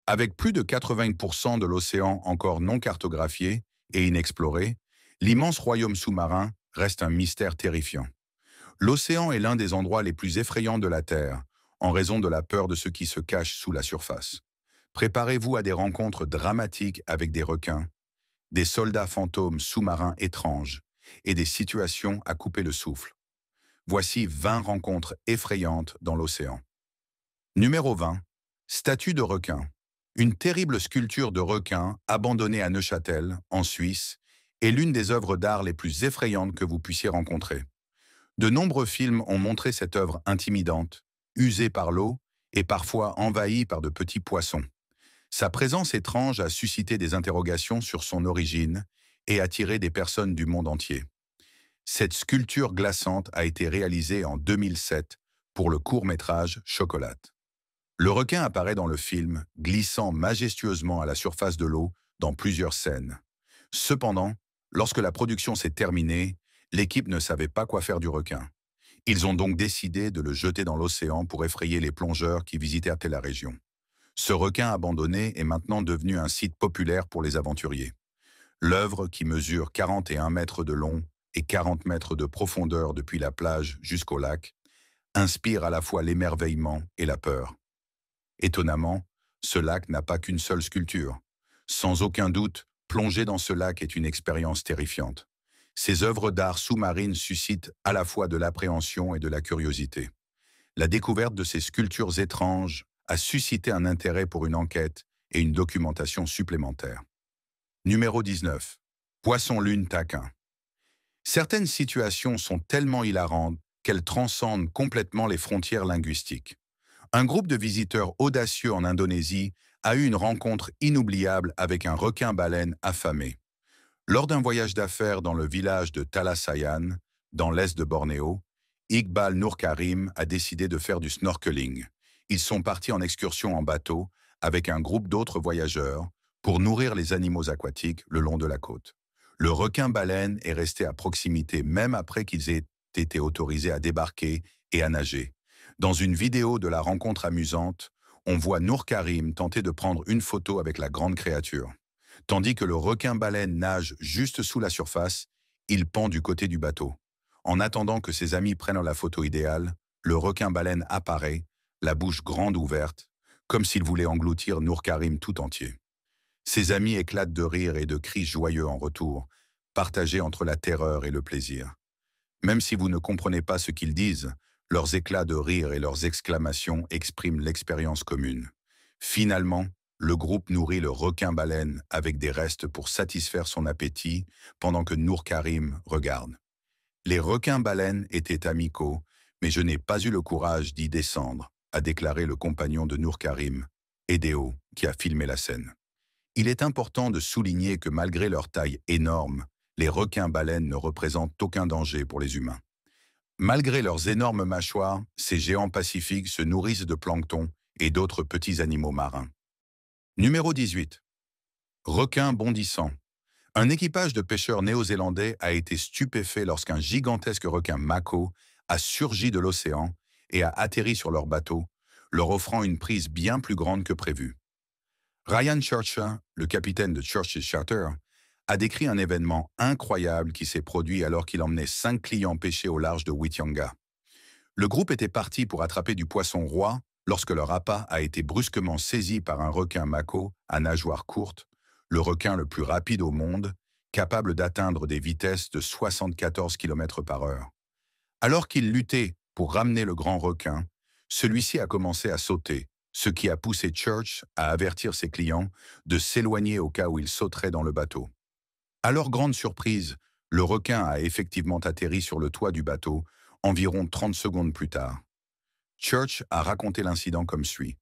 Avec plus de 80% de l'océan encore non cartographié et inexploré, l'immense royaume sous-marin reste un mystère terrifiant. L'océan est l'un des endroits les plus effrayants de la Terre, en raison de la peur de ce qui se cache sous la surface. Préparez-vous à des rencontres dramatiques avec des requins, des soldats fantômes sous-marins étranges et des situations à couper le souffle. Voici 20 rencontres effrayantes dans l'océan. Numéro 20. Statue de requin. Une terrible sculpture de requin abandonnée à Neuchâtel, en Suisse, est l'une des œuvres d'art les plus effrayantes que vous puissiez rencontrer. De nombreux films ont montré cette œuvre intimidante, usée par l'eau et parfois envahie par de petits poissons. Sa présence étrange a suscité des interrogations sur son origine et attiré des personnes du monde entier. Cette sculpture glaçante a été réalisée en 2007 pour le court-métrage Chocolate. Le requin apparaît dans le film, glissant majestueusement à la surface de l'eau dans plusieurs scènes. Cependant, lorsque la production s'est terminée, l'équipe ne savait pas quoi faire du requin. Ils ont donc décidé de le jeter dans l'océan pour effrayer les plongeurs qui visitèrent la région. Ce requin abandonné est maintenant devenu un site populaire pour les aventuriers. L'œuvre, qui mesure 41 mètres de long et 40 mètres de profondeur depuis la plage jusqu'au lac, inspire à la fois l'émerveillement et la peur. Étonnamment, ce lac n'a pas qu'une seule sculpture. Sans aucun doute, plonger dans ce lac est une expérience terrifiante. Ces œuvres d'art sous-marines suscitent à la fois de l'appréhension et de la curiosité. La découverte de ces sculptures étranges a suscité un intérêt pour une enquête et une documentation supplémentaire. Numéro 19. Poisson-lune taquin. Certaines situations sont tellement hilarantes qu'elles transcendent complètement les frontières linguistiques. Un groupe de visiteurs audacieux en Indonésie a eu une rencontre inoubliable avec un requin-baleine affamé. Lors d'un voyage d'affaires dans le village de Talasayan, dans l'est de Bornéo, Iqbal Nourkarim a décidé de faire du snorkeling. Ils sont partis en excursion en bateau avec un groupe d'autres voyageurs pour nourrir les animaux aquatiques le long de la côte. Le requin-baleine est resté à proximité même après qu'ils aient été autorisés à débarquer et à nager. Dans une vidéo de la rencontre amusante, on voit Nourkarim tenter de prendre une photo avec la grande créature. Tandis que le requin-baleine nage juste sous la surface, il pend du côté du bateau. En attendant que ses amis prennent la photo idéale, le requin-baleine apparaît, la bouche grande ouverte, comme s'il voulait engloutir Nourkarim tout entier. Ses amis éclatent de rire et de cris joyeux en retour, partagés entre la terreur et le plaisir. Même si vous ne comprenez pas ce qu'ils disent, leurs éclats de rire et leurs exclamations expriment l'expérience commune. Finalement, le groupe nourrit le requin-baleine avec des restes pour satisfaire son appétit pendant que Nourkarim regarde. Les requins-baleines étaient amicaux, mais je n'ai pas eu le courage d'y descendre, a déclaré le compagnon de Nourkarim, Edeo, qui a filmé la scène. Il est important de souligner que malgré leur taille énorme, les requins-baleines ne représentent aucun danger pour les humains. Malgré leurs énormes mâchoires, ces géants pacifiques se nourrissent de plancton et d'autres petits animaux marins. Numéro 18. Requin bondissant. Un équipage de pêcheurs néo-zélandais a été stupéfait lorsqu'un gigantesque requin mako a surgi de l'océan et a atterri sur leur bateau, leur offrant une prise bien plus grande que prévu. Ryan Churcher, le capitaine de Church's Charter, a décrit un événement incroyable qui s'est produit alors qu'il emmenait 5 clients pêcher au large de Whitianga. Le groupe était parti pour attraper du poisson roi lorsque leur appât a été brusquement saisi par un requin mako à nageoire courte, le requin le plus rapide au monde, capable d'atteindre des vitesses de 74 km/h. Alors qu'il luttait pour ramener le grand requin, celui-ci a commencé à sauter, ce qui a poussé Church à avertir ses clients de s'éloigner au cas où il sauterait dans le bateau. À leur grande surprise, le requin a effectivement atterri sur le toit du bateau environ 30 secondes plus tard. Church a raconté l'incident comme suit.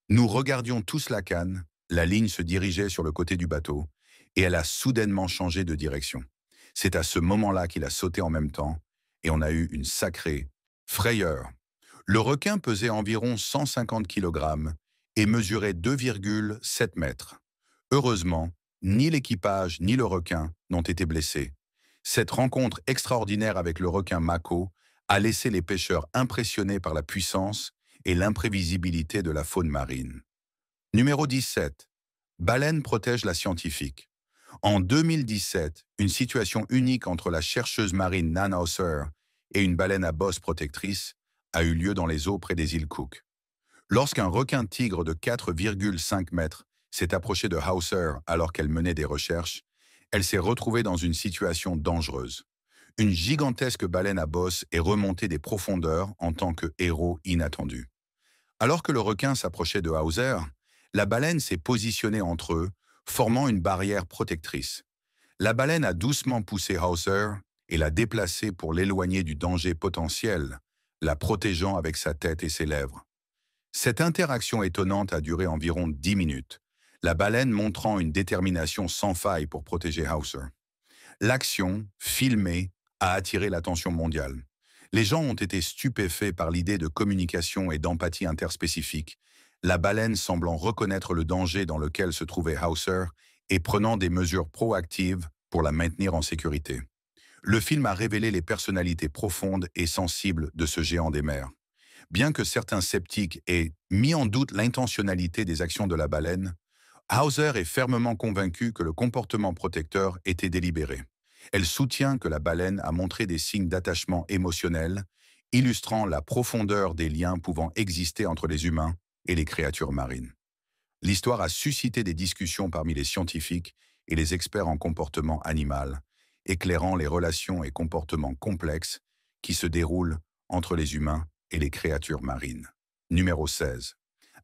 Nous regardions tous la canne, la ligne se dirigeait sur le côté du bateau, et elle a soudainement changé de direction. C'est à ce moment-là qu'il a sauté en même temps, et on a eu une sacrée frayeur. Le requin pesait environ 150 kg et mesurait 2,7 mètres. Heureusement, ni l'équipage ni le requin n'ont été blessés. Cette rencontre extraordinaire avec le requin mako a laissé les pêcheurs impressionnés par la puissance et l'imprévisibilité de la faune marine. Numéro 17. Baleine protège la scientifique. En 2017, une situation unique entre la chercheuse marine Nan Hauser et une baleine à bosse protectrice a eu lieu dans les eaux près des îles Cook. Lorsqu'un requin-tigre de 4,5 mètres s'est approché de Hauser alors qu'elle menait des recherches, elle s'est retrouvée dans une situation dangereuse. Une gigantesque baleine à bosse est remontée des profondeurs en tant que héros inattendu. Alors que le requin s'approchait de Hauser, la baleine s'est positionnée entre eux, formant une barrière protectrice. La baleine a doucement poussé Hauser et l'a déplacé pour l'éloigner du danger potentiel, la protégeant avec sa tête et ses lèvres. Cette interaction étonnante a duré environ 10 minutes, la baleine montrant une détermination sans faille pour protéger Hauser. L'action, filmée, a attiré l'attention mondiale. Les gens ont été stupéfaits par l'idée de communication et d'empathie interspécifique, la baleine semblant reconnaître le danger dans lequel se trouvait Hauser et prenant des mesures proactives pour la maintenir en sécurité. Le film a révélé les personnalités profondes et sensibles de ce géant des mers. Bien que certains sceptiques aient mis en doute l'intentionnalité des actions de la baleine, Hauser est fermement convaincue que le comportement protecteur était délibéré. Elle soutient que la baleine a montré des signes d'attachement émotionnel, illustrant la profondeur des liens pouvant exister entre les humains et les créatures marines. L'histoire a suscité des discussions parmi les scientifiques et les experts en comportement animal, éclairant les relations et comportements complexes qui se déroulent entre les humains et les créatures marines. Numéro 16.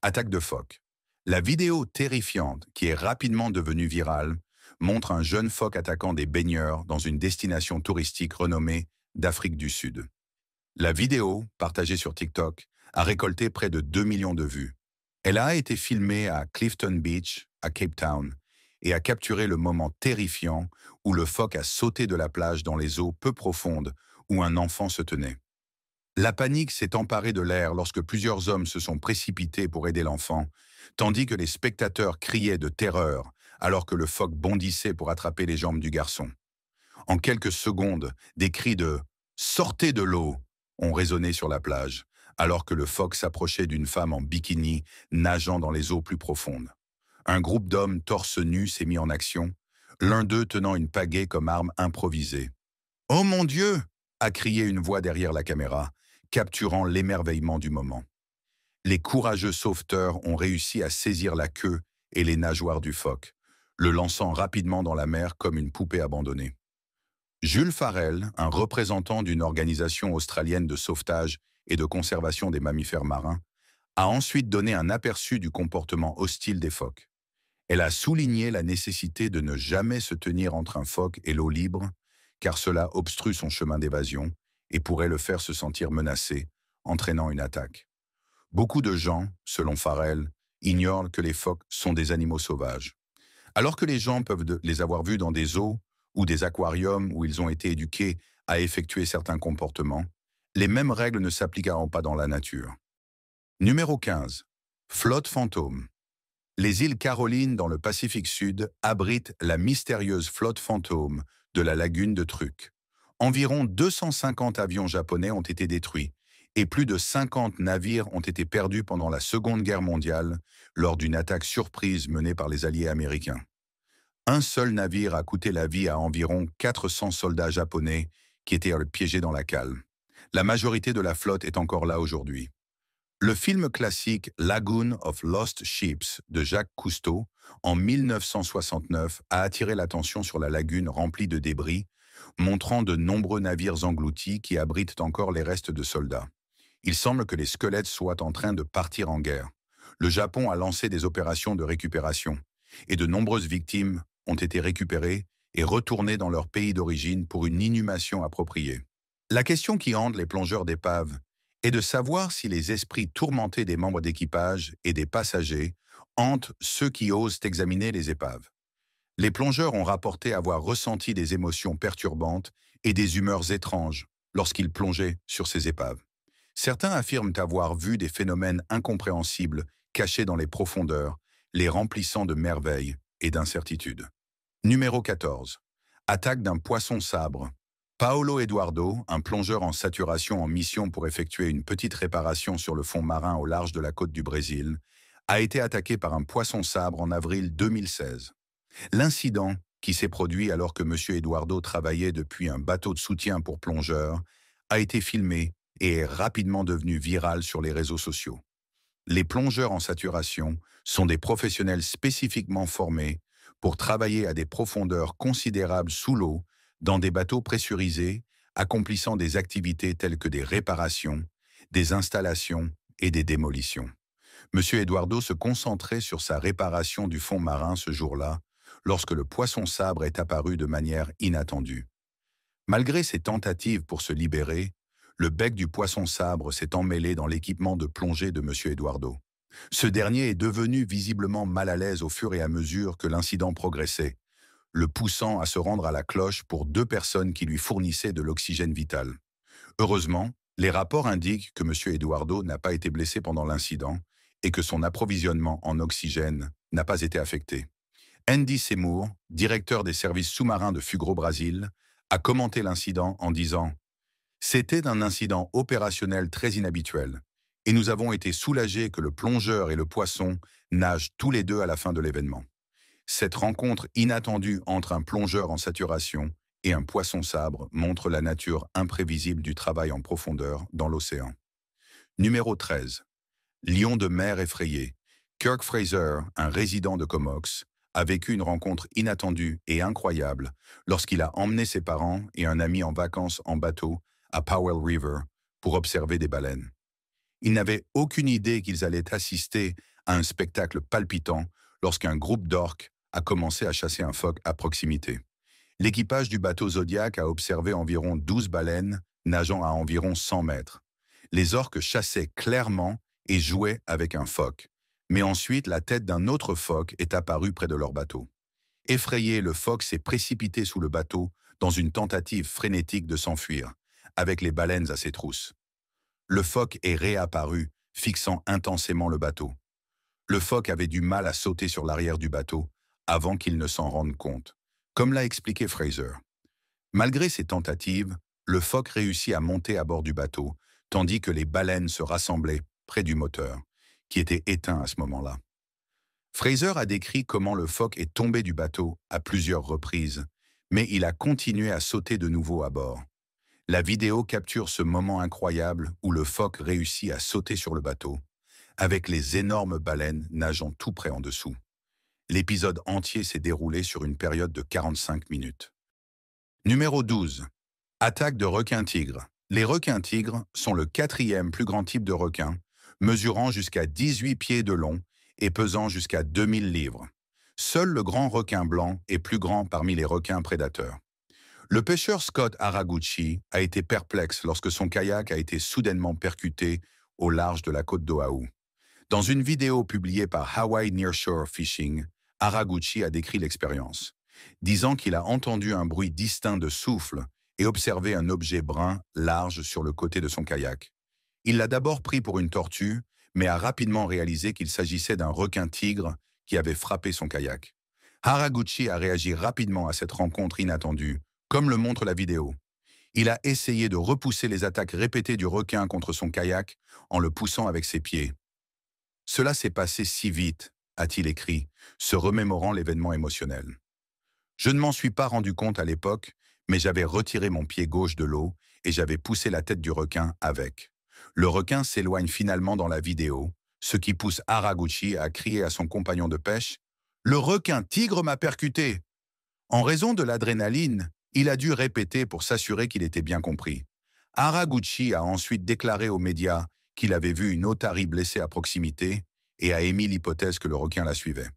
Attaque de phoques. La vidéo terrifiante, qui est rapidement devenue virale, montre un jeune phoque attaquant des baigneurs dans une destination touristique renommée d'Afrique du Sud. La vidéo, partagée sur TikTok, a récolté près de 2 millions de vues. Elle a été filmée à Clifton Beach, à Cape Town, et a capturé le moment terrifiant où le phoque a sauté de la plage dans les eaux peu profondes où un enfant se tenait. La panique s'est emparée de l'air lorsque plusieurs hommes se sont précipités pour aider l'enfant, tandis que les spectateurs criaient de terreur alors que le phoque bondissait pour attraper les jambes du garçon. En quelques secondes, des cris de « Sortez de l'eau !» ont résonné sur la plage, alors que le phoque s'approchait d'une femme en bikini nageant dans les eaux plus profondes. Un groupe d'hommes torse nu s'est mis en action, l'un d'eux tenant une pagaie comme arme improvisée. « Oh mon Dieu !» a crié une voix derrière la caméra, capturant l'émerveillement du moment. Les courageux sauveteurs ont réussi à saisir la queue et les nageoires du phoque, le lançant rapidement dans la mer comme une poupée abandonnée. Jules Farrell, un représentant d'une organisation australienne de sauvetage et de conservation des mammifères marins, a ensuite donné un aperçu du comportement hostile des phoques. Elle a souligné la nécessité de ne jamais se tenir entre un phoque et l'eau libre, car cela obstrue son chemin d'évasion et pourrait le faire se sentir menacé, entraînant une attaque. Beaucoup de gens, selon Farrell, ignorent que les phoques sont des animaux sauvages. Alors que les gens peuvent les avoir vus dans des zoos ou des aquariums où ils ont été éduqués à effectuer certains comportements, les mêmes règles ne s'appliqueront pas dans la nature. Numéro 15. Flotte fantôme. Les îles Carolines dans le Pacifique Sud abritent la mystérieuse flotte fantôme de la lagune de Truk. Environ 250 avions japonais ont été détruits et plus de 50 navires ont été perdus pendant la Seconde Guerre mondiale lors d'une attaque surprise menée par les alliés américains. Un seul navire a coûté la vie à environ 400 soldats japonais qui étaient piégés dans la cale. La majorité de la flotte est encore là aujourd'hui. Le film classique Lagoon of Lost Ships de Jacques Cousteau, en 1969, a attiré l'attention sur la lagune remplie de débris, montrant de nombreux navires engloutis qui abritent encore les restes de soldats. Il semble que les squelettes soient en train de partir en guerre. Le Japon a lancé des opérations de récupération, et de nombreuses victimes ont été récupérées et retournées dans leur pays d'origine pour une inhumation appropriée. La question qui hante les plongeurs d'épave est de savoir si les esprits tourmentés des membres d'équipage et des passagers hantent ceux qui osent examiner les épaves. Les plongeurs ont rapporté avoir ressenti des émotions perturbantes et des humeurs étranges lorsqu'ils plongeaient sur ces épaves. Certains affirment avoir vu des phénomènes incompréhensibles cachés dans les profondeurs, les remplissant de merveilles et d'incertitudes. Numéro 14. Attaque d'un poisson sabre. Paolo Eduardo, un plongeur en saturation en mission pour effectuer une petite réparation sur le fond marin au large de la côte du Brésil, a été attaqué par un poisson sabre en avril 2016. L'incident, qui s'est produit alors que M. Eduardo travaillait depuis un bateau de soutien pour plongeurs, a été filmé et est rapidement devenu viral sur les réseaux sociaux. Les plongeurs en saturation sont des professionnels spécifiquement formés pour travailler à des profondeurs considérables sous l'eau, dans des bateaux pressurisés, accomplissant des activités telles que des réparations, des installations et des démolitions. M. Eduardo se concentrait sur sa réparation du fond marin ce jour-là, lorsque le poisson sabre est apparu de manière inattendue. Malgré ses tentatives pour se libérer, le bec du poisson sabre s'est emmêlé dans l'équipement de plongée de M. Eduardo. Ce dernier est devenu visiblement mal à l'aise au fur et à mesure que l'incident progressait, le poussant à se rendre à la cloche pour 2 personnes qui lui fournissaient de l'oxygène vital. Heureusement, les rapports indiquent que M. Eduardo n'a pas été blessé pendant l'incident et que son approvisionnement en oxygène n'a pas été affecté. Andy Seymour, directeur des services sous-marins de Fugro Brasil, a commenté l'incident en disant « C'était un incident opérationnel très inhabituel, et nous avons été soulagés que le plongeur et le poisson nagent tous les deux à la fin de l'événement. Cette rencontre inattendue entre un plongeur en saturation et un poisson sabre montre la nature imprévisible du travail en profondeur dans l'océan. » Numéro 13. Lion de mer effrayé. Kirk Fraser, un résident de Comox, a vécu une rencontre inattendue et incroyable lorsqu'il a emmené ses parents et un ami en vacances en bateau à Powell River pour observer des baleines. Ils n'avaient aucune idée qu'ils allaient assister à un spectacle palpitant lorsqu'un groupe d'orques a commencé à chasser un phoque à proximité. L'équipage du bateau Zodiac a observé environ 12 baleines nageant à environ 100 mètres. Les orques chassaient clairement et jouaient avec un phoque. Mais ensuite, la tête d'un autre phoque est apparue près de leur bateau. Effrayé, le phoque s'est précipité sous le bateau dans une tentative frénétique de s'enfuir, avec les baleines à ses trousses. Le phoque est réapparu, fixant intensément le bateau. Le phoque avait du mal à sauter sur l'arrière du bateau avant qu'il ne s'en rende compte, comme l'a expliqué Fraser. Malgré ses tentatives, le phoque réussit à monter à bord du bateau, tandis que les baleines se rassemblaient près du moteur, qui était éteint à ce moment-là. Fraser a décrit comment le phoque est tombé du bateau à plusieurs reprises, mais il a continué à sauter de nouveau à bord. La vidéo capture ce moment incroyable où le phoque réussit à sauter sur le bateau, avec les énormes baleines nageant tout près en dessous. L'épisode entier s'est déroulé sur une période de 45 minutes. Numéro 12. Attaque de requins-tigres. Les requins-tigres sont le 4e plus grand type de requin, mesurant jusqu'à 18 pieds de long et pesant jusqu'à 2000 livres. Seul le grand requin blanc est plus grand parmi les requins prédateurs. Le pêcheur Scott Haraguchi a été perplexe lorsque son kayak a été soudainement percuté au large de la côte d'Oahu. Dans une vidéo publiée par Hawaii Nearshore Fishing, Haraguchi a décrit l'expérience, disant qu'il a entendu un bruit distinct de souffle et observé un objet brun large sur le côté de son kayak. Il l'a d'abord pris pour une tortue, mais a rapidement réalisé qu'il s'agissait d'un requin-tigre qui avait frappé son kayak. Haraguchi a réagi rapidement à cette rencontre inattendue, comme le montre la vidéo. Il a essayé de repousser les attaques répétées du requin contre son kayak en le poussant avec ses pieds. « Cela s'est passé si vite », a-t-il écrit, se remémorant l'événement émotionnel. « Je ne m'en suis pas rendu compte à l'époque, mais j'avais retiré mon pied gauche de l'eau et j'avais poussé la tête du requin avec. Le requin s'éloigne finalement dans la vidéo, ce qui pousse Haraguchi à crier à son compagnon de pêche « Le requin-tigre m'a percuté !» En raison de l'adrénaline, il a dû répéter pour s'assurer qu'il était bien compris. Haraguchi a ensuite déclaré aux médias qu'il avait vu une otarie blessée à proximité et a émis l'hypothèse que le requin la suivait.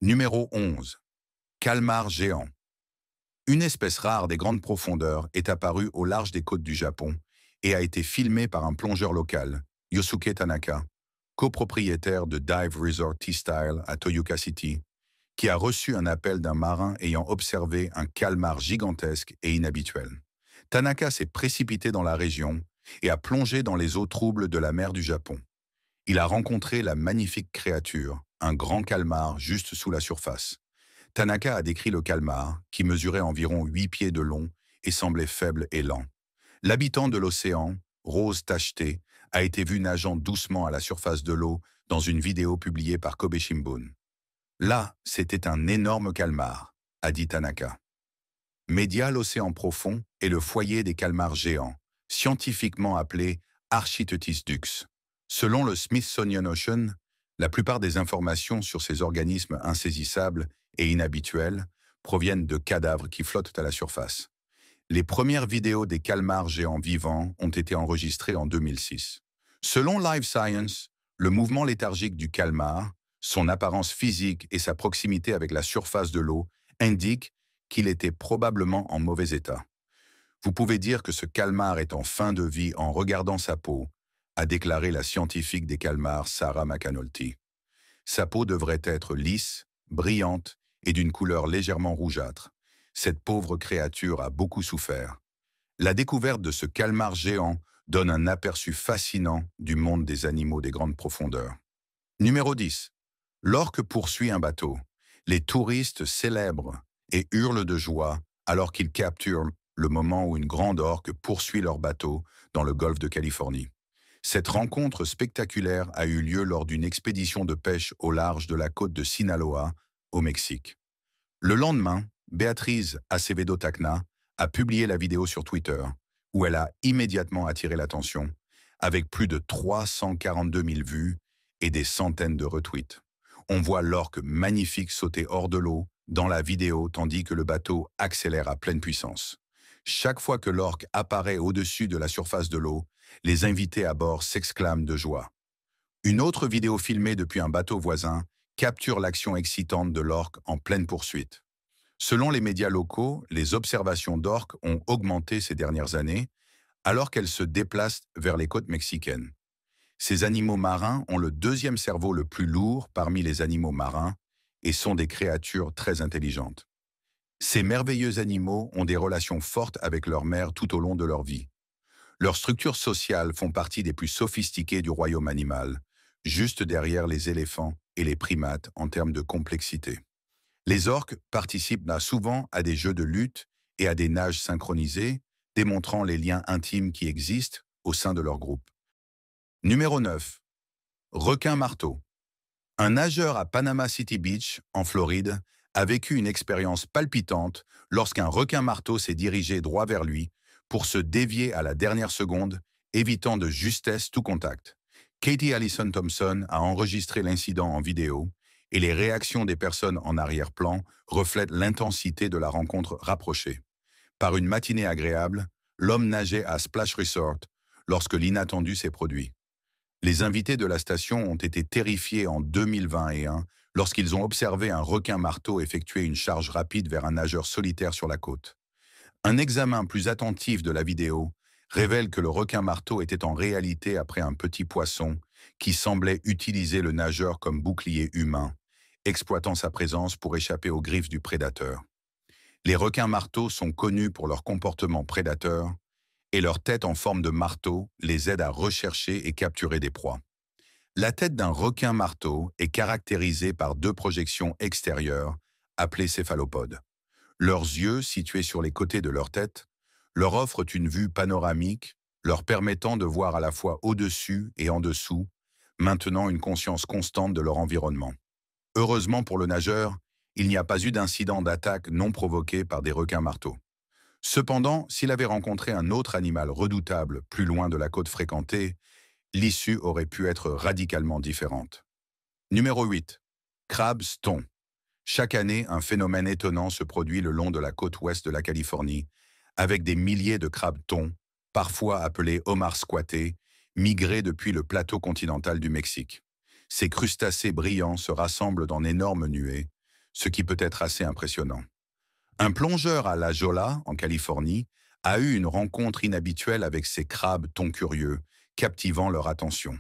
Numéro 11. Calmar géant. Une espèce rare des grandes profondeurs est apparue au large des côtes du Japon et a été filmée par un plongeur local, Yosuke Tanaka, copropriétaire de Dive Resort T-Style à Toyooka City, qui a reçu un appel d'un marin ayant observé un calmar gigantesque et inhabituel. Tanaka s'est précipité dans la région et a plongé dans les eaux troubles de la mer du Japon. Il a rencontré la magnifique créature, un grand calmar juste sous la surface. Tanaka a décrit le calmar, qui mesurait environ 8 pieds de long et semblait faible et lent. L'habitant de l'océan, rose tacheté, a été vu nageant doucement à la surface de l'eau dans une vidéo publiée par Kobe Shimbun. Là, c'était un énorme calmar, a dit Tanaka. Média, l'océan profond est le foyer des calmars géants, scientifiquement appelés Architeuthis dux. Selon le Smithsonian Ocean, la plupart des informations sur ces organismes insaisissables et inhabituels proviennent de cadavres qui flottent à la surface. Les premières vidéos des calmars géants vivants ont été enregistrées en 2006. Selon Live Science, le mouvement léthargique du calmar, son apparence physique et sa proximité avec la surface de l'eau indiquent qu'il était probablement en mauvais état. Vous pouvez dire que ce calmar est en fin de vie en regardant sa peau, a déclaré la scientifique des calmars Sarah McAnulty. Sa peau devrait être lisse, brillante et d'une couleur légèrement rougeâtre. Cette pauvre créature a beaucoup souffert. La découverte de ce calmar géant donne un aperçu fascinant du monde des animaux des grandes profondeurs. Numéro 10. L'orque poursuit un bateau. Les touristes célèbrent et hurlent de joie alors qu'ils capturent le moment où une grande orque poursuit leur bateau dans le golfe de Californie. Cette rencontre spectaculaire a eu lieu lors d'une expédition de pêche au large de la côte de Sinaloa, au Mexique. Le lendemain, Beatriz Acevedo Tacna a publié la vidéo sur Twitter, où elle a immédiatement attiré l'attention, avec plus de 342 000 vues et des centaines de retweets. On voit l'orque magnifique sauter hors de l'eau dans la vidéo tandis que le bateau accélère à pleine puissance. Chaque fois que l'orque apparaît au-dessus de la surface de l'eau, les invités à bord s'exclament de joie. Une autre vidéo filmée depuis un bateau voisin capture l'action excitante de l'orque en pleine poursuite. Selon les médias locaux, les observations d'orques ont augmenté ces dernières années, alors qu'elles se déplacent vers les côtes mexicaines. Ces animaux marins ont le deuxième cerveau le plus lourd parmi les animaux marins et sont des créatures très intelligentes. Ces merveilleux animaux ont des relations fortes avec leur mère tout au long de leur vie. Leurs structures sociales font partie des plus sophistiquées du royaume animal, juste derrière les éléphants et les primates en termes de complexité. Les orques participent souvent à des jeux de lutte et à des nages synchronisées, démontrant les liens intimes qui existent au sein de leur groupe. Numéro 9. Requin-marteau. Un nageur à Panama City Beach, en Floride, a vécu une expérience palpitante lorsqu'un requin-marteau s'est dirigé droit vers lui pour se dévier à la dernière seconde, évitant de justesse tout contact. Katie Allison Thompson a enregistré l'incident en vidéo et les réactions des personnes en arrière-plan reflètent l'intensité de la rencontre rapprochée. Par une matinée agréable, l'homme nageait à Splash Resort lorsque l'inattendu s'est produit. Les invités de la station ont été terrifiés en 2021 lorsqu'ils ont observé un requin-marteau effectuer une charge rapide vers un nageur solitaire sur la côte. Un examen plus attentif de la vidéo révèle que le requin-marteau était en réalité après un petit poisson qui semblait utiliser le nageur comme bouclier humain, exploitant sa présence pour échapper aux griffes du prédateur. Les requins-marteaux sont connus pour leur comportement prédateur et leur tête en forme de marteau les aide à rechercher et capturer des proies. La tête d'un requin-marteau est caractérisée par deux projections extérieures, appelées céphalopodes. Leurs yeux, situés sur les côtés de leur tête, leur offrent une vue panoramique, leur permettant de voir à la fois au-dessus et en dessous, maintenant une conscience constante de leur environnement. Heureusement pour le nageur, il n'y a pas eu d'incident d'attaque non provoqué par des requins-marteaux. Cependant, s'il avait rencontré un autre animal redoutable plus loin de la côte fréquentée, l'issue aurait pu être radicalement différente. Numéro 8. Crabes thon. Chaque année, un phénomène étonnant se produit le long de la côte ouest de la Californie, avec des milliers de crabes thon, parfois appelés homards squattés, migrés depuis le plateau continental du Mexique. Ces crustacés brillants se rassemblent dans d'énormes nuées, ce qui peut être assez impressionnant. Un plongeur à La Jolla, en Californie, a eu une rencontre inhabituelle avec ces crabes thon curieux, captivant leur attention.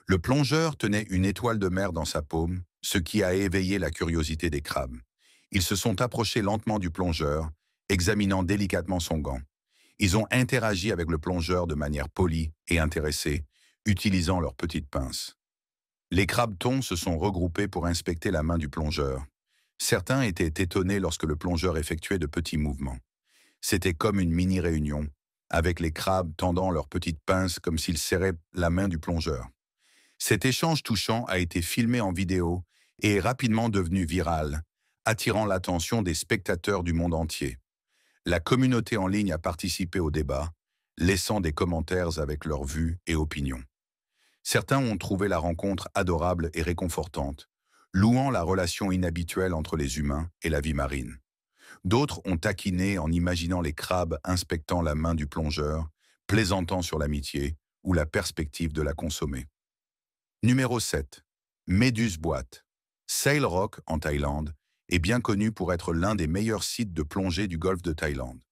Le plongeur tenait une étoile de mer dans sa paume, ce qui a éveillé la curiosité des crabes. Ils se sont approchés lentement du plongeur, examinant délicatement son gant. Ils ont interagi avec le plongeur de manière polie et intéressée, utilisant leurs petites pinces. Les crabes thon se sont regroupés pour inspecter la main du plongeur. Certains étaient étonnés lorsque le plongeur effectuait de petits mouvements. C'était comme une mini-réunion, avec les crabes tendant leurs petites pinces comme s'ils serraient la main du plongeur. Cet échange touchant a été filmé en vidéo et est rapidement devenu viral, attirant l'attention des spectateurs du monde entier. La communauté en ligne a participé au débat, laissant des commentaires avec leurs vues et opinions. Certains ont trouvé la rencontre adorable et réconfortante, louant la relation inhabituelle entre les humains et la vie marine. D'autres ont taquiné en imaginant les crabes inspectant la main du plongeur, plaisantant sur l'amitié ou la perspective de la consommer. Numéro 7. Méduse boîte. Sail Rock, en Thaïlande, est bien connu pour être l'un des meilleurs sites de plongée du golfe de Thaïlande.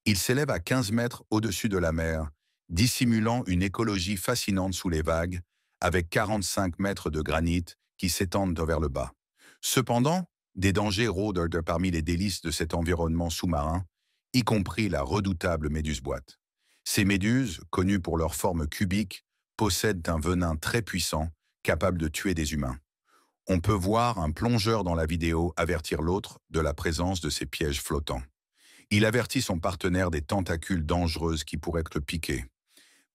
Il s'élève à 15 mètres au-dessus de la mer, dissimulant une écologie fascinante sous les vagues, avec 45 mètres de granit qui s'étendent vers le bas. Cependant, des dangers rôdent parmi les délices de cet environnement sous-marin, y compris la redoutable méduse boîte. Ces méduses, connues pour leur forme cubique, possèdent un venin très puissant, capable de tuer des humains. On peut voir un plongeur dans la vidéo avertir l'autre de la présence de ces pièges flottants. Il avertit son partenaire des tentacules dangereuses qui pourraient le piquer.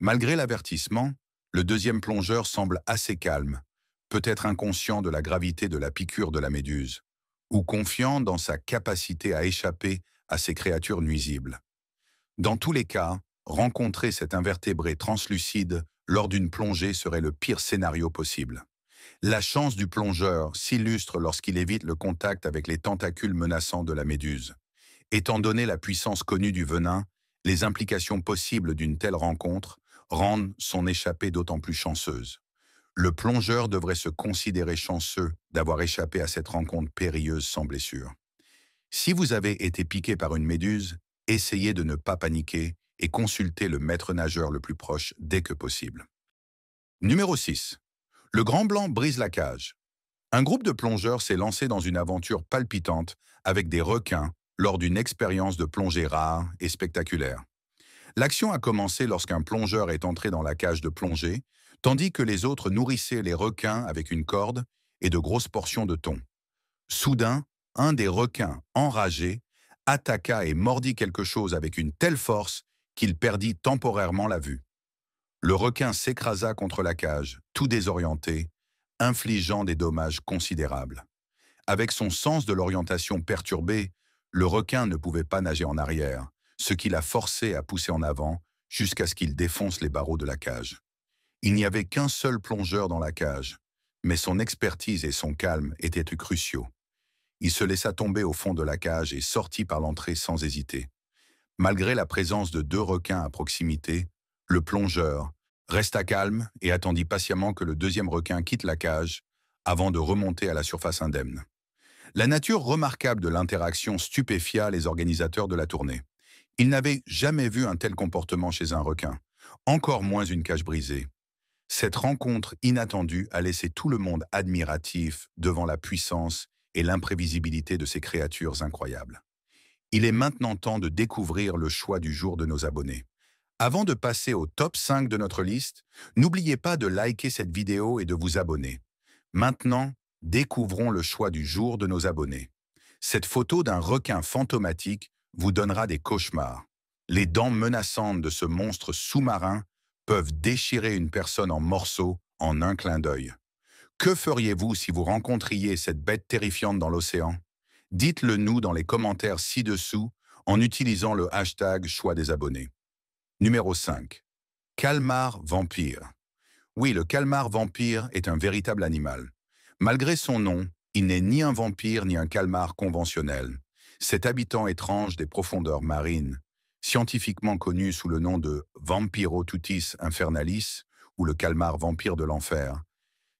Malgré l'avertissement, le deuxième plongeur semble assez calme, peut-être inconscient de la gravité de la piqûre de la méduse, ou confiant dans sa capacité à échapper à ces créatures nuisibles. Dans tous les cas, rencontrer cet invertébré translucide lors d'une plongée serait le pire scénario possible. La chance du plongeur s'illustre lorsqu'il évite le contact avec les tentacules menaçants de la méduse. Étant donné la puissance connue du venin, les implications possibles d'une telle rencontre rendent son échappée d'autant plus chanceuse. Le plongeur devrait se considérer chanceux d'avoir échappé à cette rencontre périlleuse sans blessure. Si vous avez été piqué par une méduse, essayez de ne pas paniquer et consultez le maître nageur le plus proche dès que possible. Numéro 6. Le Grand Blanc brise la cage. Un groupe de plongeurs s'est lancé dans une aventure palpitante avec des requins lors d'une expérience de plongée rare et spectaculaire. L'action a commencé lorsqu'un plongeur est entré dans la cage de plongée, tandis que les autres nourrissaient les requins avec une corde et de grosses portions de thon. Soudain, un des requins, enragé, attaqua et mordit quelque chose avec une telle force qu'il perdit temporairement la vue. Le requin s'écrasa contre la cage, tout désorienté, infligeant des dommages considérables. Avec son sens de l'orientation perturbé, le requin ne pouvait pas nager en arrière, ce qui l'a forcé à pousser en avant jusqu'à ce qu'il défonce les barreaux de la cage. Il n'y avait qu'un seul plongeur dans la cage, mais son expertise et son calme étaient cruciaux. Il se laissa tomber au fond de la cage et sortit par l'entrée sans hésiter. Malgré la présence de 2 requins à proximité, le plongeur resta calme et attendit patiemment que le deuxième requin quitte la cage avant de remonter à la surface indemne. La nature remarquable de l'interaction stupéfia les organisateurs de la tournée. Ils n'avaient jamais vu un tel comportement chez un requin, encore moins une cage brisée. Cette rencontre inattendue a laissé tout le monde admiratif devant la puissance et l'imprévisibilité de ces créatures incroyables. Il est maintenant temps de découvrir le choix du jour de nos abonnés. Avant de passer au top 5 de notre liste, n'oubliez pas de liker cette vidéo et de vous abonner. Maintenant, découvrons le choix du jour de nos abonnés. Cette photo d'un requin fantomatique vous donnera des cauchemars. Les dents menaçantes de ce monstre sous-marin peuvent déchirer une personne en morceaux en un clin d'œil. Que feriez-vous si vous rencontriez cette bête terrifiante dans l'océan? Dites-le nous dans les commentaires ci-dessous en utilisant le hashtag choix des abonnés. Numéro 5. Calmar vampire. Oui, le calmar vampire est un véritable animal. Malgré son nom, il n'est ni un vampire ni un calmar conventionnel. Cet habitant étrange des profondeurs marines, scientifiquement connu sous le nom de Vampirotutis infernalis, ou le calmar vampire de l'enfer,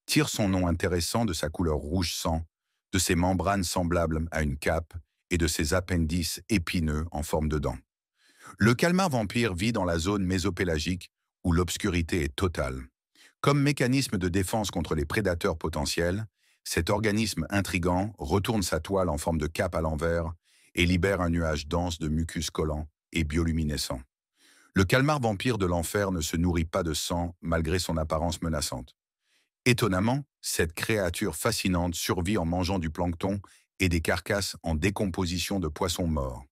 tire son nom intéressant de sa couleur rouge sang, de ses membranes semblables à une cape et de ses appendices épineux en forme de dents. Le calmar vampire vit dans la zone mésopélagique où l'obscurité est totale. Comme mécanisme de défense contre les prédateurs potentiels, cet organisme intrigant retourne sa toile en forme de cape à l'envers et libère un nuage dense de mucus collant et bioluminescent. Le calmar vampire de l'enfer ne se nourrit pas de sang malgré son apparence menaçante. Étonnamment, cette créature fascinante survit en mangeant du plancton et des carcasses en décomposition de poissons morts.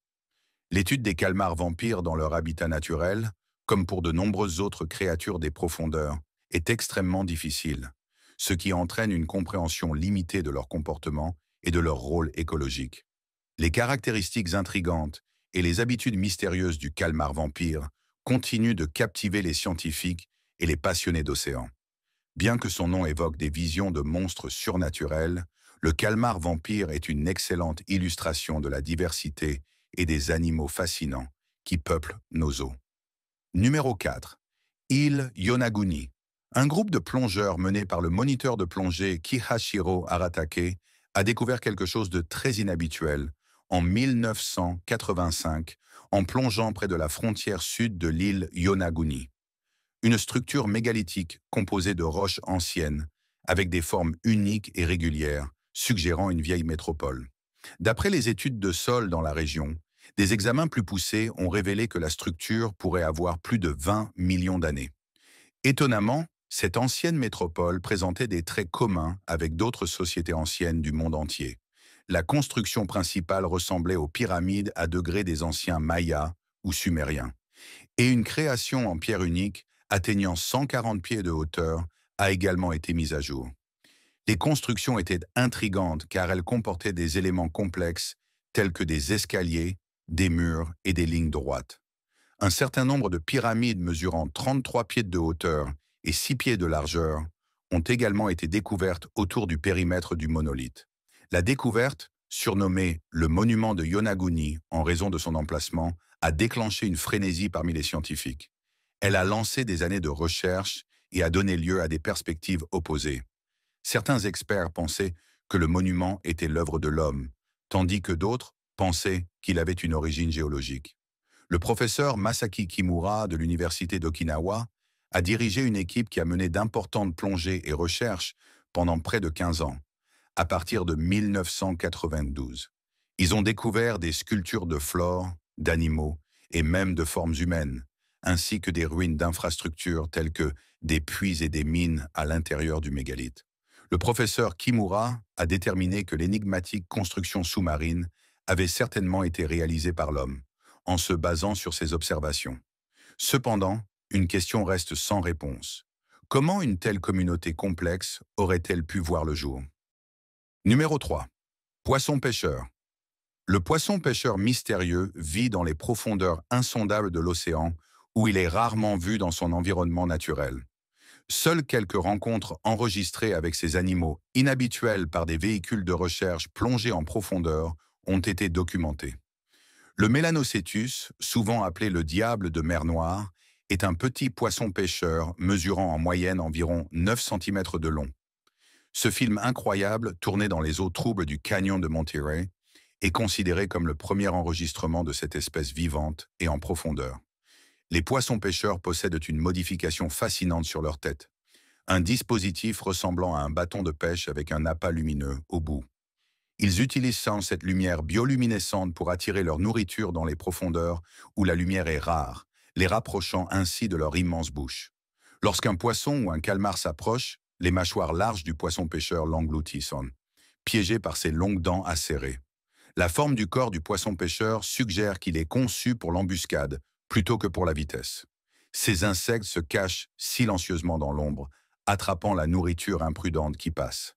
L'étude des calmars vampires dans leur habitat naturel, comme pour de nombreuses autres créatures des profondeurs, est extrêmement difficile. ce qui entraîne une compréhension limitée de leur comportement et de leur rôle écologique. Les caractéristiques intrigantes et les habitudes mystérieuses du calmar vampire continuent de captiver les scientifiques et les passionnés d'océan. Bien que son nom évoque des visions de monstres surnaturels, le calmar vampire est une excellente illustration de la diversité et des animaux fascinants qui peuplent nos eaux. Numéro 4. Île Yonaguni. Un groupe de plongeurs mené par le moniteur de plongée Kihachiro Aratake a découvert quelque chose de très inhabituel en 1985 en plongeant près de la frontière sud de l'île Yonaguni. Une structure mégalithique composée de roches anciennes, avec des formes uniques et régulières, suggérant une vieille métropole. D'après les études de sol dans la région, des examens plus poussés ont révélé que la structure pourrait avoir plus de 20 millions d'années. Étonnamment, cette ancienne métropole présentait des traits communs avec d'autres sociétés anciennes du monde entier. La construction principale ressemblait aux pyramides à degrés des anciens Mayas ou Sumériens. Et une création en pierre unique, atteignant 140 pieds de hauteur, a également été mise à jour. Les constructions étaient intrigantes car elles comportaient des éléments complexes tels que des escaliers, des murs et des lignes droites. Un certain nombre de pyramides mesurant 33 pieds de hauteur et 6 pieds de largeur ont également été découvertes autour du périmètre du monolithe. La découverte, surnommée le monument de Yonaguni en raison de son emplacement, a déclenché une frénésie parmi les scientifiques. Elle a lancé des années de recherche et a donné lieu à des perspectives opposées. Certains experts pensaient que le monument était l'œuvre de l'homme, tandis que d'autres pensaient qu'il avait une origine géologique. Le professeur Masaki Kimura de l'université d'Okinawa a dirigé une équipe qui a mené d'importantes plongées et recherches pendant près de 15 ans, à partir de 1992. Ils ont découvert des sculptures de flore, d'animaux et même de formes humaines, ainsi que des ruines d'infrastructures telles que des puits et des mines à l'intérieur du mégalithe. Le professeur Kimura a déterminé que l'énigmatique construction sous-marine avait certainement été réalisée par l'homme, en se basant sur ses observations. Cependant, une question reste sans réponse. Comment une telle communauté complexe aurait-elle pu voir le jour? Numéro 3. Poisson-pêcheur. Le poisson-pêcheur mystérieux vit dans les profondeurs insondables de l'océan où il est rarement vu dans son environnement naturel. Seules quelques rencontres enregistrées avec ces animaux inhabituels par des véhicules de recherche plongés en profondeur ont été documentées. Le Melanocetus, souvent appelé le diable de mer Noire, est un petit poisson-pêcheur mesurant en moyenne environ 9 cm de long. Ce film incroyable, tourné dans les eaux troubles du canyon de Monterey, est considéré comme le premier enregistrement de cette espèce vivante et en profondeur. Les poissons-pêcheurs possèdent une modification fascinante sur leur tête, un dispositif ressemblant à un bâton de pêche avec un appât lumineux au bout. Ils utilisent cette lumière bioluminescente pour attirer leur nourriture dans les profondeurs où la lumière est rare, les rapprochant ainsi de leur immense bouche. Lorsqu'un poisson ou un calmar s'approche, les mâchoires larges du poisson-pêcheur l'engloutissent, piégé par ses longues dents acérées. La forme du corps du poisson-pêcheur suggère qu'il est conçu pour l'embuscade plutôt que pour la vitesse. Ces insectes se cachent silencieusement dans l'ombre, attrapant la nourriture imprudente qui passe.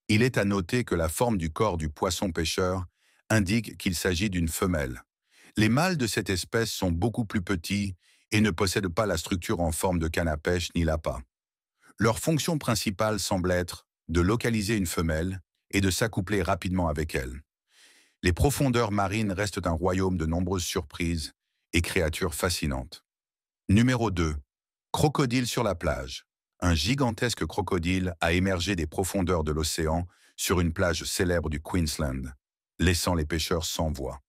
Il est à noter que la forme du corps du poisson-pêcheur indique qu'il s'agit d'une femelle. Les mâles de cette espèce sont beaucoup plus petits et ne possèdent pas la structure en forme de canne à pêche ni l'appât. Leur fonction principale semble être de localiser une femelle et de s'accoupler rapidement avec elle. Les profondeurs marines restent un royaume de nombreuses surprises et créatures fascinantes. Numéro 2. Crocodile sur la plage. Un gigantesque crocodile a émergé des profondeurs de l'océan sur une plage célèbre du Queensland, laissant les pêcheurs sans voix.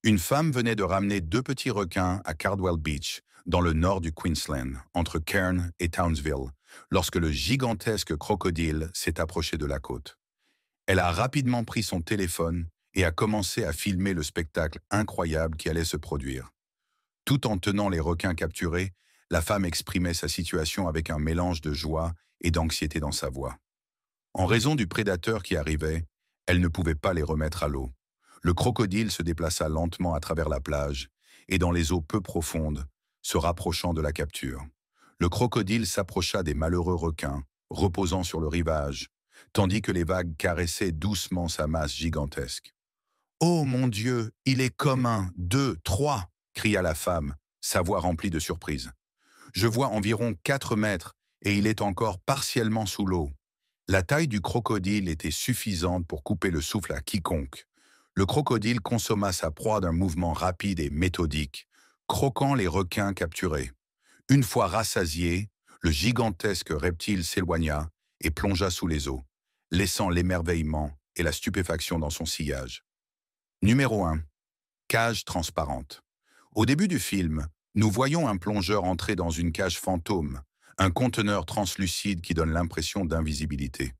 Une femme venait de ramener 2 petits requins à Cardwell Beach, dans le nord du Queensland, entre Cairns et Townsville, lorsque le gigantesque crocodile s'est approché de la côte. Elle a rapidement pris son téléphone et a commencé à filmer le spectacle incroyable qui allait se produire. Tout en tenant les requins capturés, la femme exprimait sa situation avec un mélange de joie et d'anxiété dans sa voix. En raison du prédateur qui arrivait, elle ne pouvait pas les remettre à l'eau. Le crocodile se déplaça lentement à travers la plage et dans les eaux peu profondes, se rapprochant de la capture. Le crocodile s'approcha des malheureux requins reposant sur le rivage, tandis que les vagues caressaient doucement sa masse gigantesque. « Oh mon Dieu, il est comme un, deux, trois !» cria la femme, sa voix remplie de surprise. « Je vois environ 4 mètres et il est encore partiellement sous l'eau. » La taille du crocodile était suffisante pour couper le souffle à quiconque. Le crocodile consomma sa proie d'un mouvement rapide et méthodique, croquant les requins capturés. Une fois rassasié, le gigantesque reptile s'éloigna et plongea sous les eaux, laissant l'émerveillement et la stupéfaction dans son sillage. Numéro 1. Cage transparente. Au début du film, nous voyons un plongeur entrer dans une cage fantôme, un conteneur translucide qui donne l'impression d'invisibilité.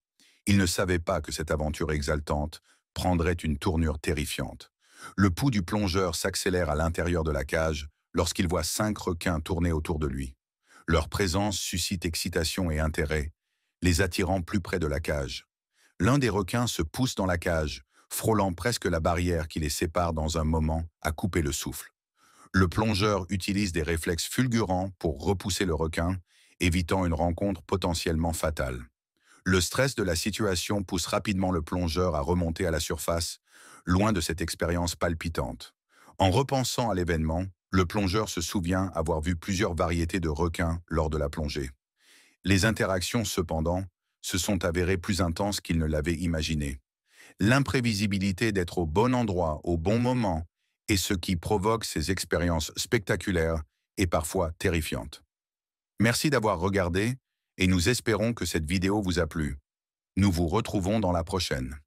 Il ne savait pas que cette aventure exaltante prendrait une tournure terrifiante. Le pouls du plongeur s'accélère à l'intérieur de la cage lorsqu'il voit 5 requins tourner autour de lui. Leur présence suscite excitation et intérêt, les attirant plus près de la cage. L'un des requins se pousse dans la cage, frôlant presque la barrière qui les sépare dans un moment à couper le souffle. Le plongeur utilise des réflexes fulgurants pour repousser le requin, évitant une rencontre potentiellement fatale. Le stress de la situation pousse rapidement le plongeur à remonter à la surface, loin de cette expérience palpitante. En repensant à l'événement, le plongeur se souvient avoir vu plusieurs variétés de requins lors de la plongée. Les interactions, cependant, se sont avérées plus intenses qu'il ne l'avait imaginé. L'imprévisibilité d'être au bon endroit, au bon moment, est ce qui provoque ces expériences spectaculaires et parfois terrifiantes. Merci d'avoir regardé et nous espérons que cette vidéo vous a plu. Nous vous retrouvons dans la prochaine.